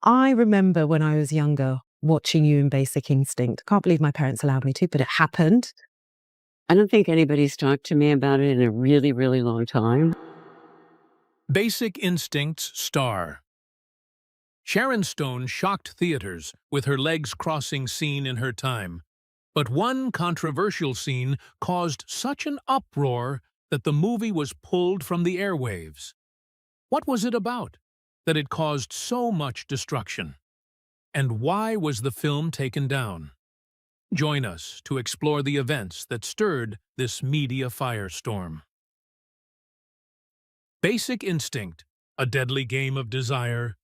I remember when I was younger watching you in Basic Instinct. Can't believe my parents allowed me to, but it happened. I don't think anybody's talked to me about it in a really, really long time. Basic Instinct's star. Sharon Stone shocked theaters with her legs-crossing scene in her time, but one controversial scene caused such an uproar that the movie was pulled from the airwaves. What was it about that it caused so much destruction? And why was the film taken down? Join us to explore the events that stirred this media firestorm. Basic Instinct, a deadly game of desire.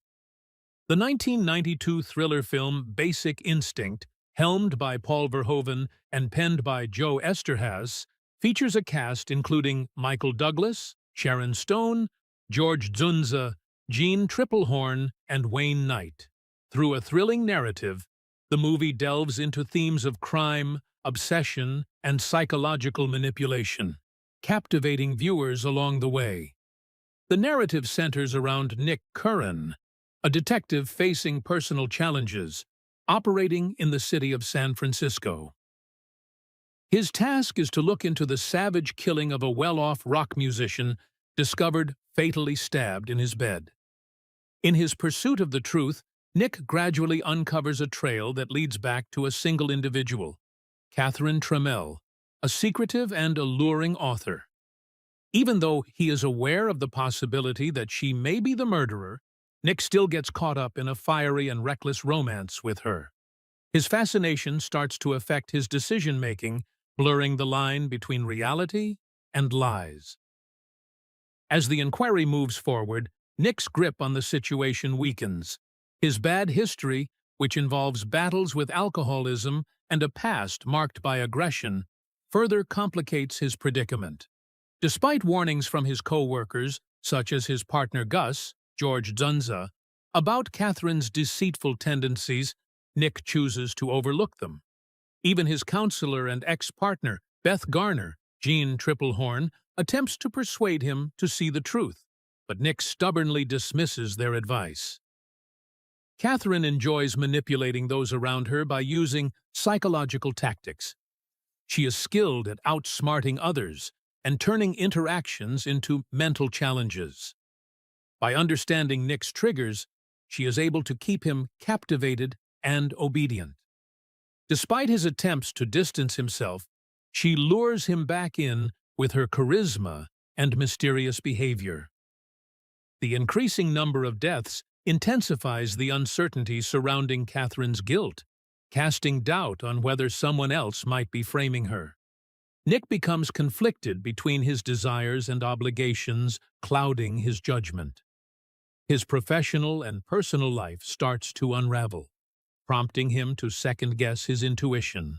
The 1992 thriller film Basic Instinct, helmed by Paul Verhoeven and penned by Joe Eszterhas, features a cast including Michael Douglas, Sharon Stone, George Dzundza, Jean Tripplehorn, and Wayne Knight. Through a thrilling narrative, the movie delves into themes of crime, obsession, and psychological manipulation, captivating viewers along the way. The narrative centers around Nick Curran, a detective facing personal challenges, operating in the city of San Francisco. His task is to look into the savage killing of a well-off rock musician discovered fatally stabbed in his bed. In his pursuit of the truth, Nick gradually uncovers a trail that leads back to a single individual, Catherine Trammell, a secretive and alluring author. Even though he is aware of the possibility that she may be the murderer, Nick still gets caught up in a fiery and reckless romance with her. His fascination starts to affect his decision-making, blurring the line between reality and lies. As the inquiry moves forward, Nick's grip on the situation weakens. His bad history, which involves battles with alcoholism and a past marked by aggression, further complicates his predicament. Despite warnings from his co-workers, such as his partner Gus, George Dzundza, about Catherine's deceitful tendencies, Nick chooses to overlook them. Even his counselor and ex-partner, Beth Garner, Jean Tripplehorn, attempts to persuade him to see the truth, but Nick stubbornly dismisses their advice. Catherine enjoys manipulating those around her by using psychological tactics. She is skilled at outsmarting others and turning interactions into mental challenges. By understanding Nick's triggers, she is able to keep him captivated and obedient. Despite his attempts to distance himself, she lures him back in with her charisma and mysterious behavior. The increasing number of deaths intensifies the uncertainty surrounding Catherine's guilt, casting doubt on whether someone else might be framing her. Nick becomes conflicted between his desires and obligations, clouding his judgment. His professional and personal life starts to unravel, prompting him to second-guess his intuition.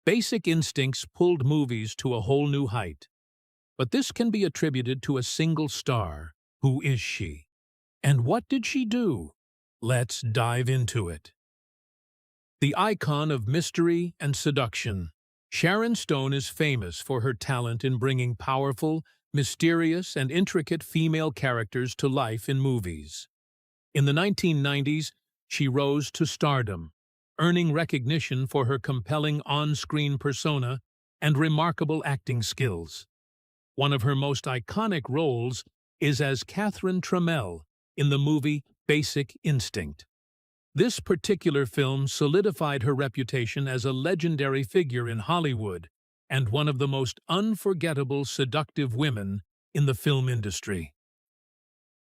Basic Instincts pulled movies to a whole new height, but this can be attributed to a single star. Who is she? And what did she do? Let's dive into it. The icon of mystery and seduction, Sharon Stone is famous for her talent in bringing powerful, mysterious, and intricate female characters to life in movies. In the 1990s, she rose to stardom, earning recognition for her compelling on-screen persona and remarkable acting skills. One of her most iconic roles is as Catherine Trammell in the movie Basic Instinct. This particular film solidified her reputation as a legendary figure in Hollywood and one of the most unforgettable seductive women in the film industry.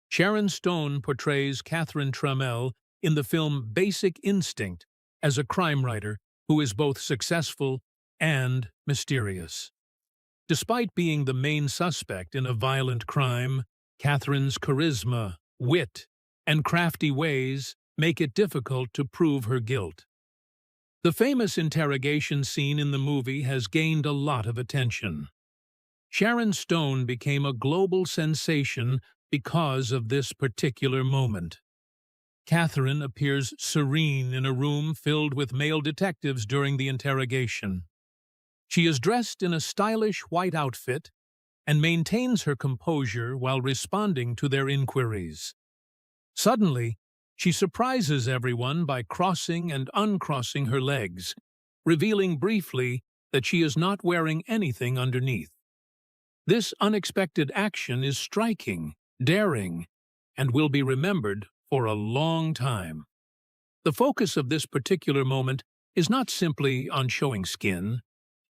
Sharon Stone portrays Catherine Trammell in the film Basic Instinct as a crime writer who is both successful and mysterious. Despite being the main suspect in a violent crime, Catherine's charisma, wit, and crafty ways make it difficult to prove her guilt. The famous interrogation scene in the movie has gained a lot of attention. Sharon Stone became a global sensation because of this particular moment. Catherine appears serene in a room filled with male detectives during the interrogation. She is dressed in a stylish white outfit and maintains her composure while responding to their inquiries. Suddenly, She surprises everyone by crossing and uncrossing her legs, revealing briefly that she is not wearing anything underneath. This unexpected action is striking, daring, and will be remembered for a long time. The focus of this particular moment is not simply on showing skin.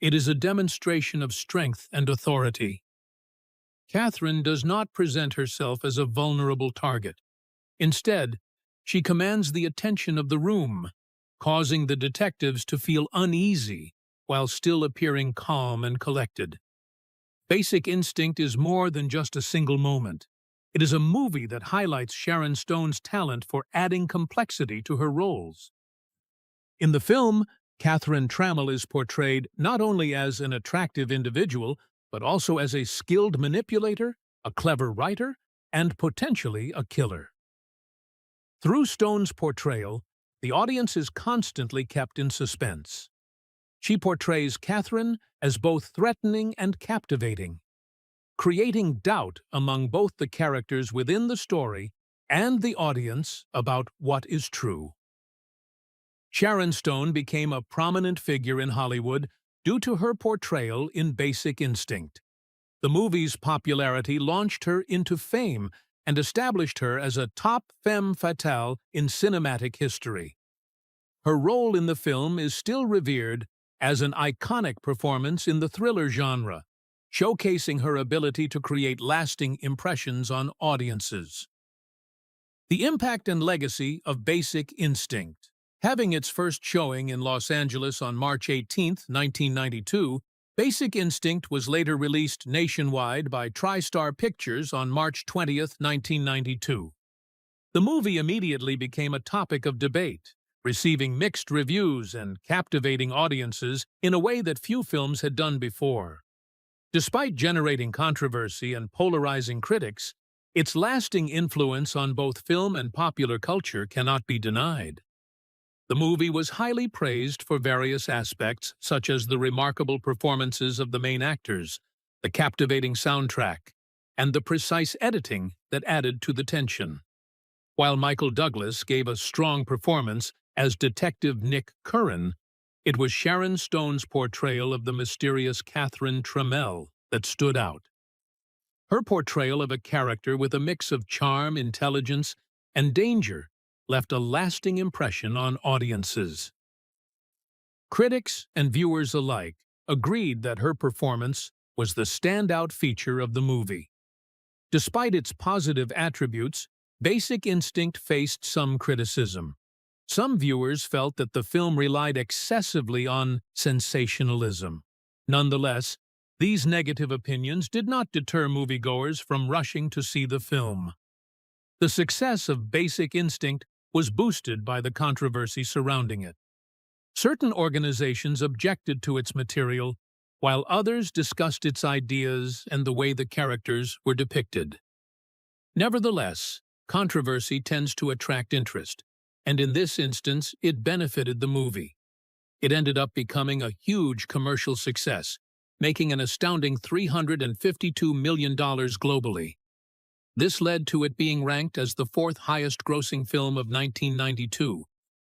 It is a demonstration of strength and authority. Catherine does not present herself as a vulnerable target. Instead, she commands the attention of the room, causing the detectives to feel uneasy while still appearing calm and collected. Basic Instinct is more than just a single moment. It is a movie that highlights Sharon Stone's talent for adding complexity to her roles. In the film, Catherine Trammell is portrayed not only as an attractive individual, but also as a skilled manipulator, a clever writer, and potentially a killer. Through Stone's portrayal, the audience is constantly kept in suspense. She portrays Catherine as both threatening and captivating, creating doubt among both the characters within the story and the audience about what is true. Sharon Stone became a prominent figure in Hollywood due to her portrayal in Basic Instinct. The movie's popularity launched her into fame and established her as a top femme fatale in cinematic history. Her role in the film is still revered as an iconic performance in the thriller genre, showcasing her ability to create lasting impressions on audiences. The impact and legacy of Basic Instinct. Having its first showing in Los Angeles on March 18, 1992, Basic Instinct was later released nationwide by TriStar Pictures on March 20, 1992. The movie immediately became a topic of debate, receiving mixed reviews and captivating audiences in a way that few films had done before. Despite generating controversy and polarizing critics, its lasting influence on both film and popular culture cannot be denied. The movie was highly praised for various aspects, such as the remarkable performances of the main actors, the captivating soundtrack, and the precise editing that added to the tension. While Michael Douglas gave a strong performance as Detective Nick Curran, it was Sharon Stone's portrayal of the mysterious Catherine Trammell that stood out. Her portrayal of a character with a mix of charm, intelligence, and danger left a lasting impression on audiences. Critics and viewers alike agreed that her performance was the standout feature of the movie. Despite its positive attributes, Basic Instinct faced some criticism. Some viewers felt that the film relied excessively on sensationalism. Nonetheless, these negative opinions did not deter moviegoers from rushing to see the film. The success of Basic Instinct was boosted by the controversy surrounding it. Certain organizations objected to its material, while others discussed its ideas and the way the characters were depicted. Nevertheless, controversy tends to attract interest, and in this instance, it benefited the movie. It ended up becoming a huge commercial success, making an astounding $352 million globally. This led to it being ranked as the fourth highest-grossing film of 1992,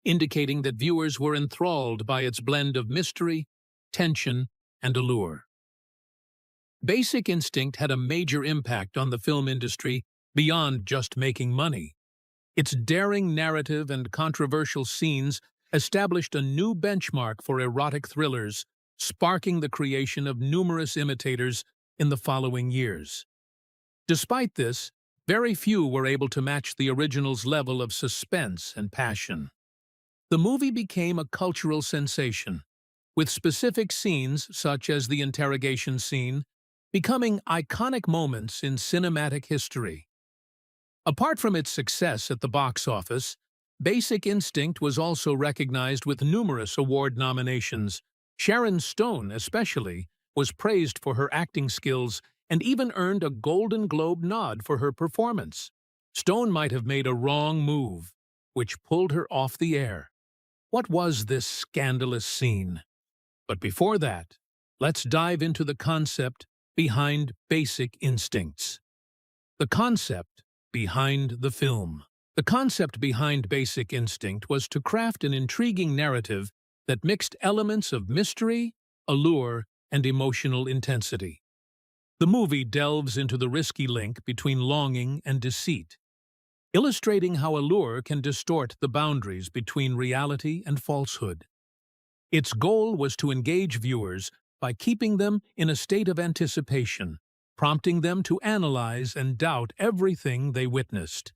indicating that viewers were enthralled by its blend of mystery, tension, and allure. Basic Instinct had a major impact on the film industry beyond just making money. Its daring narrative and controversial scenes established a new benchmark for erotic thrillers, sparking the creation of numerous imitators in the following years. Despite this, very few were able to match the original's level of suspense and passion. The movie became a cultural sensation, with specific scenes such as the interrogation scene becoming iconic moments in cinematic history. Apart from its success at the box office, Basic Instinct was also recognized with numerous award nominations. Sharon Stone, especially, was praised for her acting skills and even earned a Golden Globe nod for her performance. Stone might have made a wrong move, which pulled her off the air. What was this scandalous scene? But before that, let's dive into the concept behind Basic Instincts. The concept behind the film. The concept behind Basic Instinct was to craft an intriguing narrative that mixed elements of mystery, allure, and emotional intensity. The movie delves into the risky link between longing and deceit, illustrating how allure can distort the boundaries between reality and falsehood. Its goal was to engage viewers by keeping them in a state of anticipation, prompting them to analyze and doubt everything they witnessed.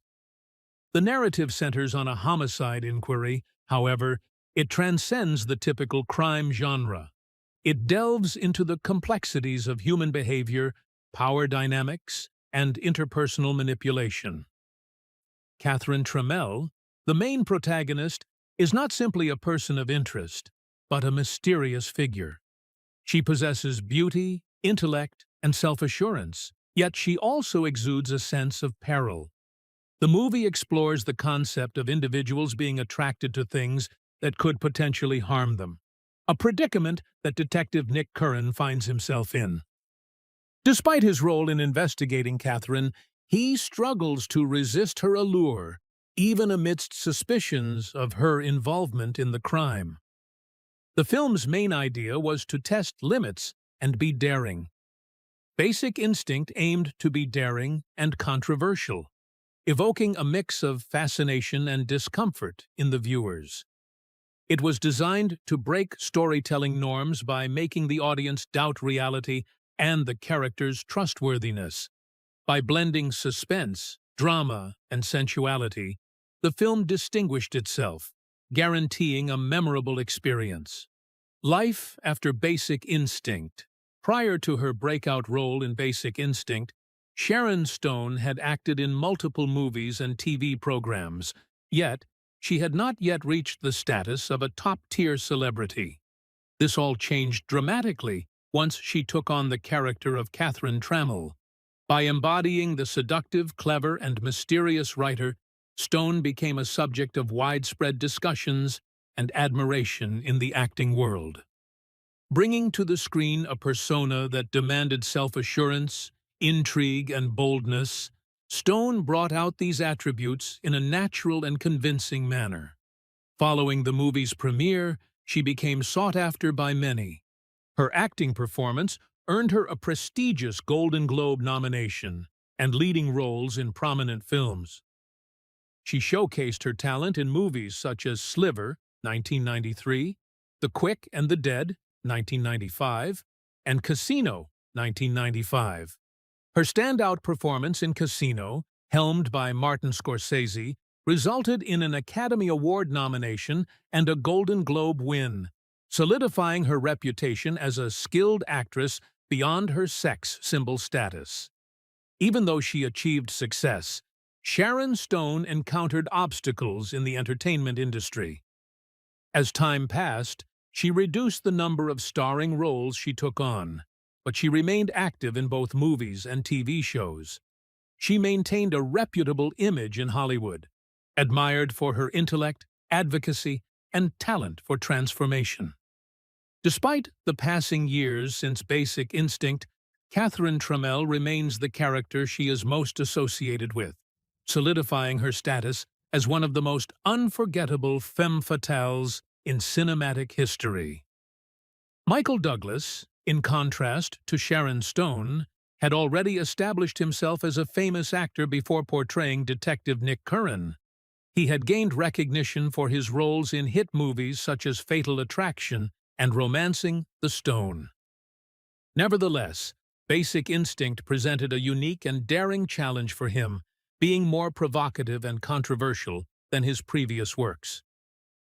The narrative centers on a homicide inquiry. However, it transcends the typical crime genre. It delves into the complexities of human behavior, power dynamics, and interpersonal manipulation. Catherine Trammell, the main protagonist, is not simply a person of interest, but a mysterious figure. She possesses beauty, intellect, and self-assurance, yet she also exudes a sense of peril. The movie explores the concept of individuals being attracted to things that could potentially harm them, a predicament that Detective Nick Curran finds himself in. Despite his role in investigating Catherine, he struggles to resist her allure, even amidst suspicions of her involvement in the crime. The film's main idea was to test limits and be daring. Basic Instinct aimed to be daring and controversial, evoking a mix of fascination and discomfort in the viewers. It was designed to break storytelling norms by making the audience doubt reality and the characters' trustworthiness. By blending suspense, drama, and sensuality, the film distinguished itself, guaranteeing a memorable experience. Life after Basic Instinct. Prior to her breakout role in Basic Instinct, Sharon Stone had acted in multiple movies and TV programs, yet she had not yet reached the status of a top-tier celebrity. This all changed dramatically once she took on the character of Catherine Trammell. By embodying the seductive, clever, and mysterious writer, Stone became a subject of widespread discussions and admiration in the acting world. Bringing to the screen a persona that demanded self-assurance, intrigue, and boldness, Stone brought out these attributes in a natural and convincing manner. Following the movie's premiere, she became sought after by many. Her acting performance earned her a prestigious Golden Globe nomination and leading roles in prominent films. She showcased her talent in movies such as Sliver, 1993, The Quick and the Dead, 1995, and Casino, 1995. Her standout performance in Casino, helmed by Martin Scorsese, resulted in an Academy Award nomination and a Golden Globe win, solidifying her reputation as a skilled actress beyond her sex symbol status. Even though she achieved success, Sharon Stone encountered obstacles in the entertainment industry. As time passed, she reduced the number of starring roles she took on, but she remained active in both movies and TV shows. She maintained a reputable image in Hollywood, admired for her intellect, advocacy, and talent for transformation. Despite the passing years since Basic Instinct, Catherine Trammell remains the character she is most associated with, solidifying her status as one of the most unforgettable femme fatales in cinematic history. Michael Douglas, in contrast to Sharon Stone, had already established himself as a famous actor before portraying Detective Nick Curran. He had gained recognition for his roles in hit movies such as Fatal Attraction and Romancing the Stone. Nevertheless, Basic Instinct presented a unique and daring challenge for him, being more provocative and controversial than his previous works.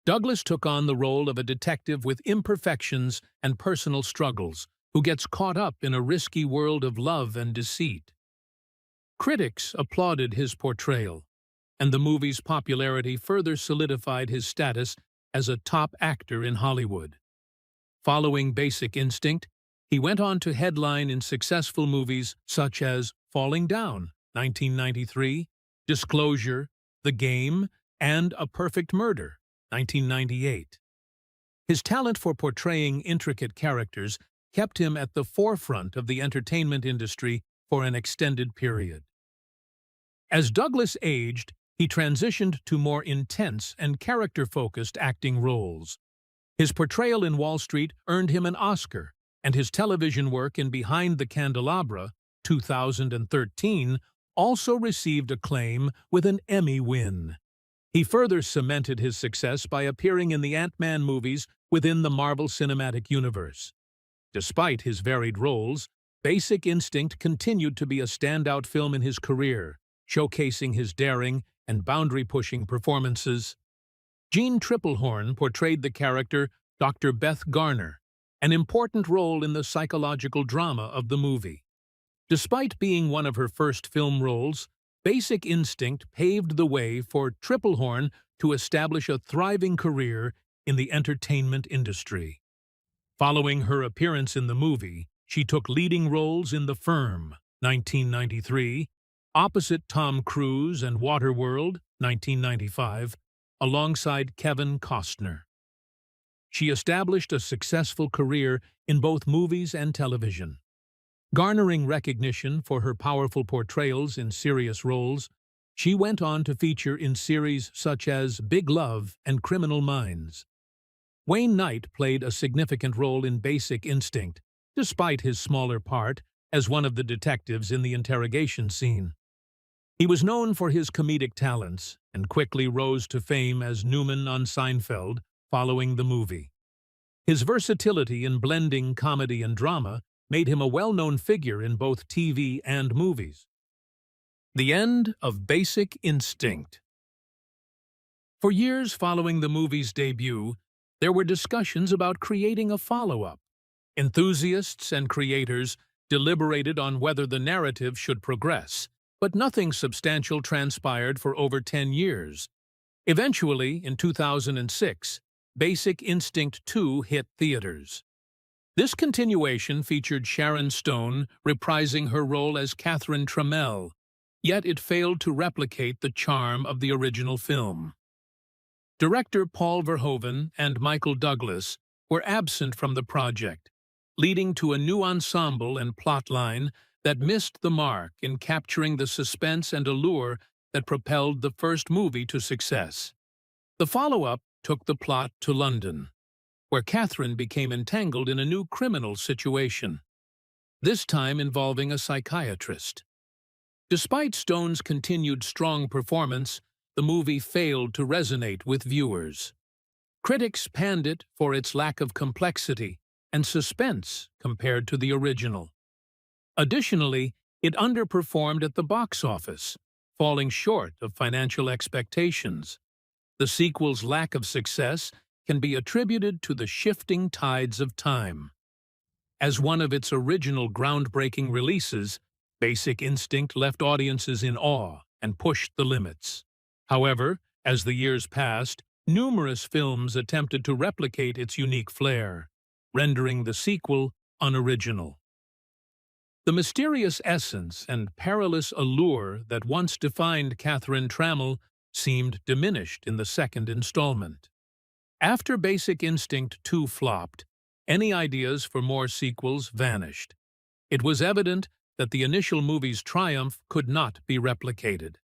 Douglas took on the role of a detective with imperfections and personal struggles, who gets caught up in a risky world of love and deceit. Critics applauded his portrayal, and the movie's popularity further solidified his status as a top actor in Hollywood. Following Basic Instinct, he went on to headline in successful movies such as Falling Down, 1993, Disclosure, The Game, and A Perfect Murder, 1998. His talent for portraying intricate characters kept him at the forefront of the entertainment industry for an extended period. As Douglas aged, he transitioned to more intense and character-focused acting roles. His portrayal in Wall Street earned him an Oscar, and his television work in Behind the Candelabra, 2013, also received acclaim with an Emmy win. He further cemented his success by appearing in the Ant-Man movies within the Marvel Cinematic Universe. Despite his varied roles, Basic Instinct continued to be a standout film in his career, showcasing his daring and boundary-pushing performances. Jean Tripplehorn portrayed the character Dr. Beth Garner, an important role in the psychological drama of the movie. Despite being one of her first film roles, Basic Instinct paved the way for Tripplehorn to establish a thriving career in the entertainment industry. Following her appearance in the movie, she took leading roles in The Firm, 1993, opposite Tom Cruise and Waterworld, 1995, alongside Kevin Costner. She established a successful career in both movies and television. Garnering recognition for her powerful portrayals in serious roles, she went on to feature in series such as Big Love and Criminal Minds. Wayne Knight played a significant role in Basic Instinct, despite his smaller part as one of the detectives in the interrogation scene. He was known for his comedic talents and quickly rose to fame as Newman on Seinfeld following the movie. His versatility in blending comedy and drama made him a well-known figure in both TV and movies. The end of Basic Instinct. For years following the movie's debut, there were discussions about creating a follow-up. Enthusiasts and creators deliberated on whether the narrative should progress, but nothing substantial transpired for over 10 years. Eventually, in 2006, Basic Instinct 2 hit theaters. This continuation featured Sharon Stone reprising her role as Catherine Trammell, yet it failed to replicate the charm of the original film. Director Paul Verhoeven and Michael Douglas were absent from the project, leading to a new ensemble and plotline that missed the mark in capturing the suspense and allure that propelled the first movie to success. The follow-up took the plot to London, where Catherine became entangled in a new criminal situation, this time involving a psychiatrist. Despite Stone's continued strong performance, the movie failed to resonate with viewers. Critics panned it for its lack of complexity and suspense compared to the original. Additionally, it underperformed at the box office, falling short of financial expectations. The sequel's lack of success can be attributed to the shifting tides of time. As one of its original groundbreaking releases, Basic Instinct left audiences in awe and pushed the limits. However, as the years passed, numerous films attempted to replicate its unique flair, rendering the sequel unoriginal. The mysterious essence and perilous allure that once defined Catherine Trammell seemed diminished in the second installment. After Basic Instinct 2 flopped, any ideas for more sequels vanished. It was evident that the initial movie's triumph could not be replicated.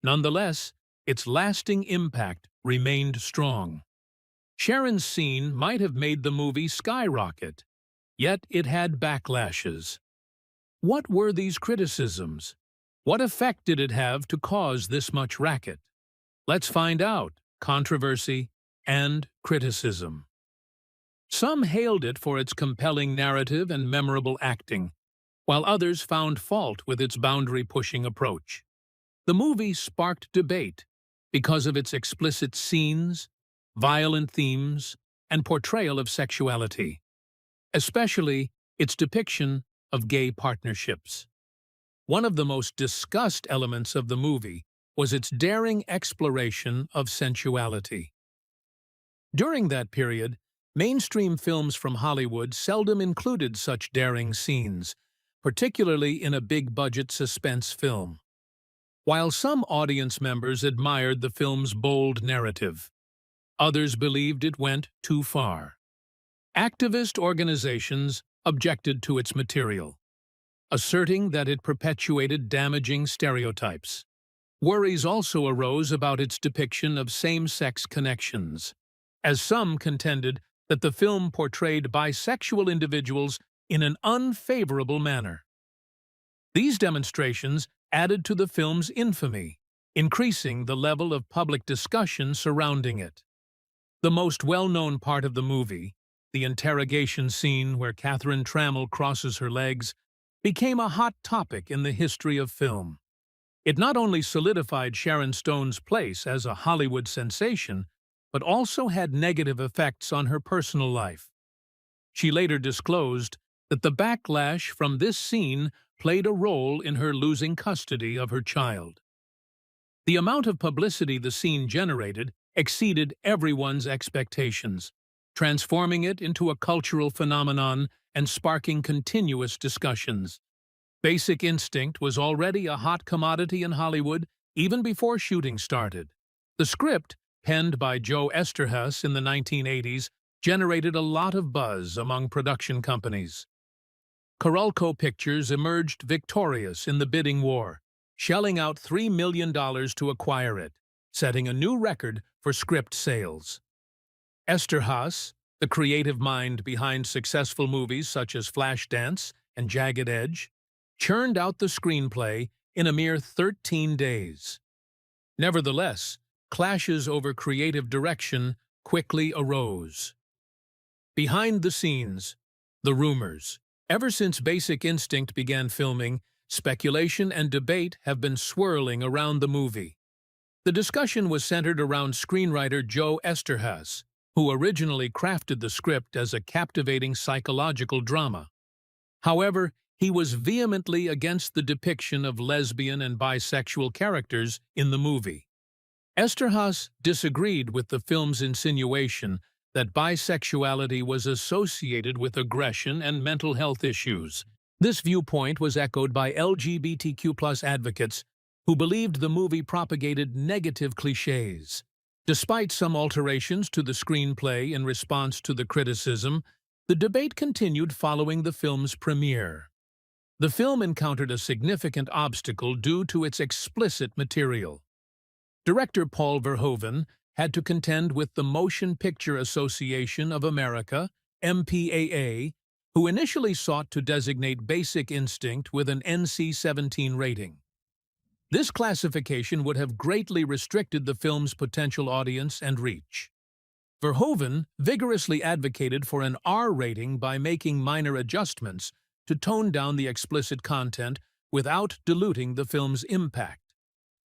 Nonetheless, its lasting impact remained strong. Sharon's scene might have made the movie skyrocket, yet it had backlashes. What were these criticisms? What effect did it have to cause this much racket? Let's find out. Controversy and criticism. Some hailed it for its compelling narrative and memorable acting, while others found fault with its boundary-pushing approach. The movie sparked debate because of its explicit scenes, violent themes, and portrayal of sexuality, especially its depiction of gay partnerships. One of the most discussed elements of the movie was its daring exploration of sensuality. During that period, mainstream films from Hollywood seldom included such daring scenes, particularly in a big-budget suspense film. While some audience members admired the film's bold narrative, others believed it went too far. Activist organizations objected to its material, asserting that it perpetuated damaging stereotypes. Worries also arose about its depiction of same-sex connections, as some contended that the film portrayed bisexual individuals in an unfavorable manner. These demonstrations added to the film's infamy, increasing the level of public discussion surrounding it. The most well-known part of the movie, the interrogation scene where Catherine Trammell crosses her legs, became a hot topic in the history of film. It not only solidified Sharon Stone's place as a Hollywood sensation, but also had negative effects on her personal life. She later disclosed that the backlash from this scene played a role in her losing custody of her child. The amount of publicity the scene generated exceeded everyone's expectations, transforming it into a cultural phenomenon and sparking continuous discussions. Basic Instinct was already a hot commodity in Hollywood even before shooting started. The script, penned by Joe Eszterhas in the 1980s, generated a lot of buzz among production companies. Carolco Pictures emerged victorious in the bidding war, shelling out $3 million to acquire it, setting a new record for script sales. Eszterhas, the creative mind behind successful movies such as Flashdance and Jagged Edge, churned out the screenplay in a mere 13 days. Nevertheless, clashes over creative direction quickly arose. Behind the scenes, the rumors. Ever since Basic Instinct began filming, speculation and debate have been swirling around the movie. The discussion was centered around screenwriter Joe Eszterhas, who originally crafted the script as a captivating psychological drama. However, he was vehemently against the depiction of lesbian and bisexual characters in the movie. Eszterhas disagreed with the film's insinuation that bisexuality was associated with aggression and mental health issues. This viewpoint was echoed by LGBTQ+ advocates who believed the movie propagated negative cliches. Despite some alterations to the screenplay in response to the criticism, the debate continued following the film's premiere. The film encountered a significant obstacle due to its explicit material. Director Paul Verhoeven had to contend with the Motion Picture Association of America, MPAA, who initially sought to designate Basic Instinct with an NC-17 rating. This classification would have greatly restricted the film's potential audience and reach. Verhoeven vigorously advocated for an R rating by making minor adjustments to tone down the explicit content without diluting the film's impact.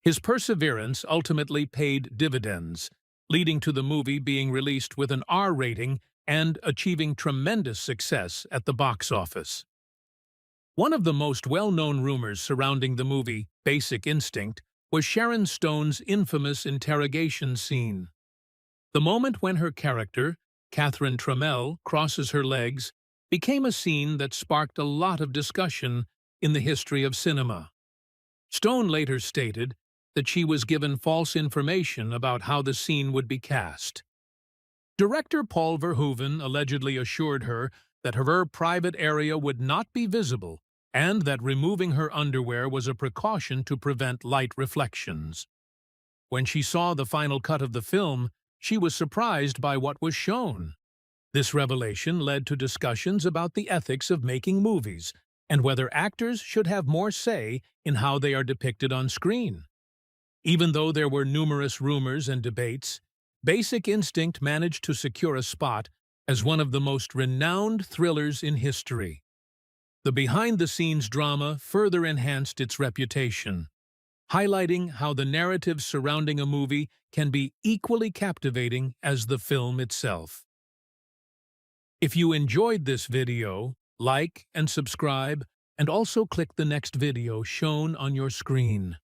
His perseverance ultimately paid dividends, leading to the movie being released with an R rating and achieving tremendous success at the box office. One of the most well-known rumors surrounding the movie Basic Instinct was Sharon Stone's infamous interrogation scene. The moment when her character, Catherine Trammell, crosses her legs became a scene that sparked a lot of discussion in the history of cinema. Stone later stated that she was given false information about how the scene would be cast. Director Paul Verhoeven allegedly assured her that her private area would not be visible and that removing her underwear was a precaution to prevent light reflections. When she saw the final cut of the film, she was surprised by what was shown. This revelation led to discussions about the ethics of making movies and whether actors should have more say in how they are depicted on screen. Even though there were numerous rumors and debates, Basic Instinct managed to secure a spot as one of the most renowned thrillers in history. The behind-the-scenes drama further enhanced its reputation, highlighting how the narrative surrounding a movie can be equally captivating as the film itself. If you enjoyed this video, like and subscribe, and also click the next video shown on your screen.